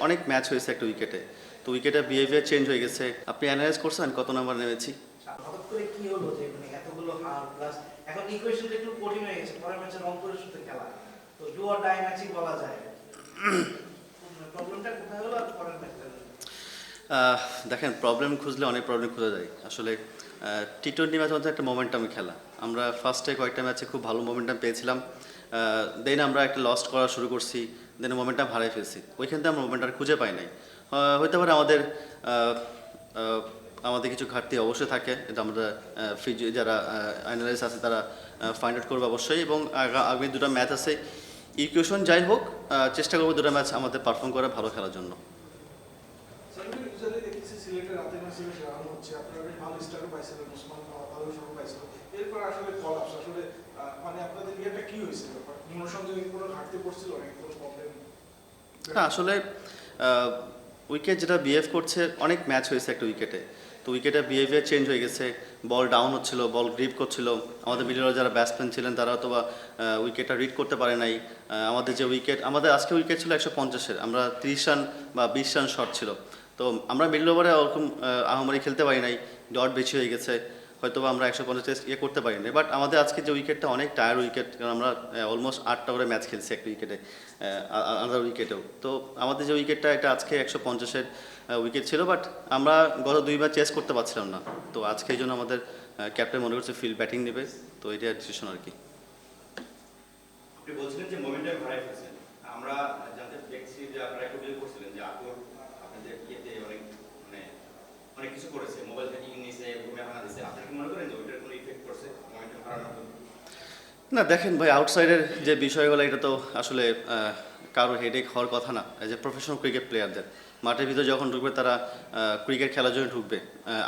অনেক ম্যাচ হয়েছে একটা উইকেটে, তো উইকেটের বিহেভিয়ার চেঞ্জ হয়ে গেছে। আপনি অ্যানালাইজ করছেন কত নাম্বার নেমেছি? হঠাৎ করে কি হলো যে মানে এতগুলো হার প্লাস এখন ইকুয়েশনটা একটু কঠিন হয়ে গেছে, পরের ম্যাচে রংপুরের সাথে খেলা, তো ডু অর ডাই ম্যাচই বলা যায়। প্রবলেমটা কোথায় হলো আর পরের ম্যাচটা? দেখেন, প্রবলেম খুঁজলে অনেক প্রবলেম খোঁজা যায় আসলে। টি-20 ম্যাচ মধ্যে একটা মোমেন্টাম খেলা, আমরা ফার্স্টে কয়েকটা ম্যাচে খুব ভালো মোমেন্টাম পেয়েছিলাম, দেন আমরা একটা লস্ট করা শুরু করছি, দেন মোমেন্টাম হারিয়ে ফেলছি। ওইখান থেকে আমরা মোমেন্টাম খুঁজে পাই নাই। হতে পারে আমাদের আমাদের কিছু ঘাটতি অবশ্যই থাকে, এটা আমরা যারা অ্যানালাইস্ট আছে তারা ফাইন্ড আউট করবো অবশ্যই। এবং আগামী দুটো ম্যাচ আছে, ইকুয়েশন যাই হোক চেষ্টা করবো দুটো ম্যাচ আমাদের পারফর্ম করে ভালো খেলার জন্য। সিলেটের রাতে ম্যাচে রান হচ্ছে, আপনারা বেশ ভালো স্টার্টও পাইছিলেন, ওসমান ভালো শুরু পাইছিল, এরপর আসলে কলাপস আসলে মানে আপনাদের ইয়েটা কি হয়েছিল? মনোসংযোগে কোনো ঘাটতি পড়ছিল নাকি কোনো প্রবলেম? না আসলে উইকেট যেটা বিহেভ করছে, অনেক ম্যাচ হয়েছে একটা উইকেটে, তো উইকেটের বিহেভিয়ার চেঞ্জ হয়ে গেছে, বল ডাউন হচ্ছিল, বল গ্রিপ করছিল, আমাদের মিডলে যারা ব্যাটসম্যান ছিলেন তারা হয়তো বা উইকেটটা রিড করতে পারে নাই। আমাদের যে উইকেট, আমাদের আজকে উইকেট ছিল 150-এর, আমরা 30 রান বা 20 রান শর্ট ছিল, তো আমরা মিডল ওভারে ওরকম আহামরি খেলতে পারি নাই, ডট বেশি হয়ে গেছে, হয়তো বা আমরা 150 করতে পারি নাই। বাট আমাদের আজকে যে উইকেটটা অনেক টায়ার উইকেট, কারণ আমরা অলমোস্ট 8টা করে ম্যাচ খেলছি একটা উইকেটে, আলাদা উইকেটেও, তো আমাদের যে উইকেটটা এটা আজকে 150-এর উইকেট ছিল, বাট আমরা গত 2 ম্যাচ চেস করতে পারছিলাম না, তো আজকে এই জন্য আমাদের ক্যাপ্টেন মনে করছে ফিল্ড ব্যাটিং নেবে, তো এটা ডিসিশন আর কি। আপনি বলছিলেন যে মোমেন্টাম হারাই ফেলছেন, আমরা জানতে দেখছি যে আপনারা একটু বিল করছিলেন যে আকবর আপনাদের ইয়েতে অনেক কিছু করেছে, মোবাইল থেকে নিয়েছে, ঘুমে ভাঙা দিয়েছে, আপনি কি মনে করেন যে ওইটার কোনো ইফেক্ট করছে মোমেন্টাম হারানোর জন্য? না দেখেন ভাই, আউটসাইডের যে বিষয়গুলো এটা তো আসলে কারো হেডেক হওয়ার কথা না। এই যে প্রফেশনাল ক্রিকেট প্লেয়ারদের মাঠের ভিতরে যখন ঢুকবে তারা ক্রিকেট খেলার জন্য ঢুকবে,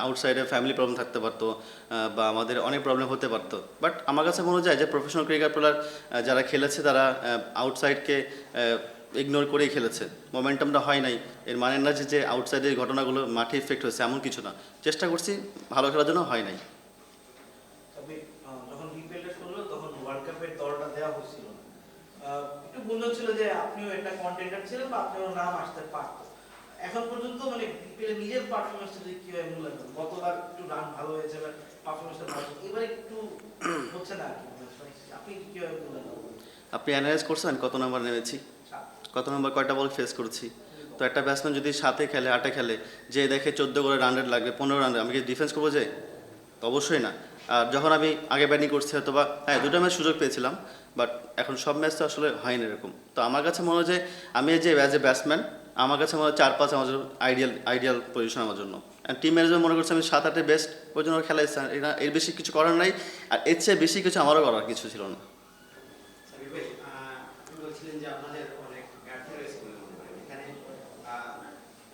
আউটসাইডে ফ্যামিলি প্রবলেম থাকতে পারতো বা আমাদের অনেক প্রবলেম হতে পারতো, বাট আমার কাছে মনে হয় যে প্রফেশনাল ক্রিকেট প্লেয়ার যারা খেলেছে তারা আউটসাইডকে ইগনোর করেই খেলেছে, মোমেন্টামটা হয় নাই। এর মানে না যে আউটসাইডের ঘটনাগুলো মাঠে ইফেক্ট হয়েছে এমন কিছু না, চেষ্টা করছি ভালো খেলার জন্য, হয় নাই। তবে যখন বিপিএলটা শুরু হলো তখন ওয়ার্ল্ড কাপের দলটা দেওয়া হচ্ছিল না, একটু গুঞ্জন ছিল যে আপনিও একটা কন্টেন্ডার ছিলেন বা আপনারও নাম আসতে পারতো। এখন পর্যন্ত মানে বিপিএল নিজের পারফরমেন্সটা যদি কিভাবে মূল্যায়ন করেন? গতবার একটু রান ভালো হয়েছে, এবার পারফরমেন্সটা ভালো, এবার একটু হচ্ছে না আর কি, আপনি কিভাবে মূল্যায়ন করবেন? আপনি অ্যানালাইজ করছেন কত নাম্বার নেমেছি, কত নাম্বার কয়টা বল ফেস করেছি, তো একটা ব্যাটসম্যান যদি 7-এ খেলে 8-এ খেলে, যে দেখে 14 করে রান রেট লাগবে, 15 রান, আমি কি ডিফেন্স করবো? যে তো অবশ্যই না। আর যখন আমি আগে ব্যাটিং করছি হয়তো বা হ্যাঁ 2টা ম্যাচ সুযোগ পেয়েছিলাম, বাট এখন সব ম্যাচ তো আসলে হয়নি এরকম। তো আমার কাছে মনে হয় যে আমি যে অ্যাজ এ ব্যাটসম্যান, আমার কাছে মনে হয় 4-5 আমার জন্য আইডিয়াল পজিশন আমার জন্য। টিম ম্যানেজার মনে করছে আমি 7-8-এ বেস্ট, ওই জন্য খেলাইছে, এর বেশি কিছু করার নাই, আর এর চেয়ে বেশি কিছু আমারও করার কিছু ছিল না। আপনি বলছিলেন যে আপনাদের অনেক ঘাটতি রয়েছে বলে মনে করেন, এখানে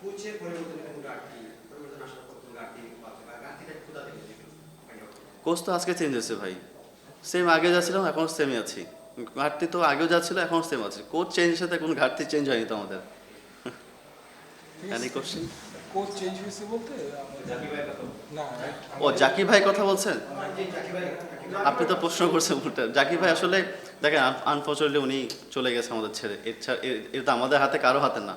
কোচের পরিবর্তন কোনো ঘাটতি, পরিবর্তন আসার পর কোনো ঘাটতি পাচ্ছে বা ঘাটতিটা কোথা থেকে একটু find out করুন। কোচ তো আজকে চেঞ্জ হয়েছে ভাই, সেম আগে যা ছিলাম এখন সেমই আছি, ঘাটতি তো আগেও যা ছিল এখন সেম আছে, কোচ চেঞ্জের সাথে কোনো ঘাটতি চেঞ্জ হয়নি তো আমাদের। কোশ্চেন কোচ চেঞ্জ হয়েছে বলতে জাকির ভাইয়ের কথা না, ও জাকির ভাই কথা বলছেন, জাকির ভাই আপনি তো প্রশ্ন করছেন উল্টা। জাকির ভাই আসলে দেখেন আনফর্চুনেটলি উনি চলে গেছে আমাদের ছেড়ে, এটা তো আমাদের হাতে কারো হাতে না।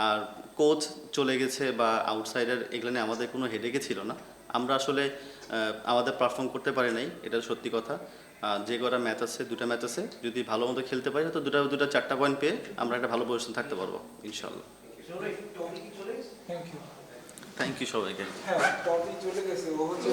আর কোচ চলে গেছে বা আউটসাইডার এগুলো নিয়ে আমাদের কোনো হেডেকে ছিল না, আমরা আসলে আমাদের পারফর্ম করতে পারি নাই, এটা সত্যি কথা। যে কটা ম্যাচ আছে, 2টা ম্যাচ আছে, যদি ভালো মতো খেলতে পারি তো 4টা পয়েন্ট পেয়ে আমরা একটা ভালো পজিশন থাকতে পারবো ইনশাল্লাহ। Thank you. থ্যাংক ইউ সবাইকে। হ্যাঁ টপিক চলে গেছে, ও হচ্ছে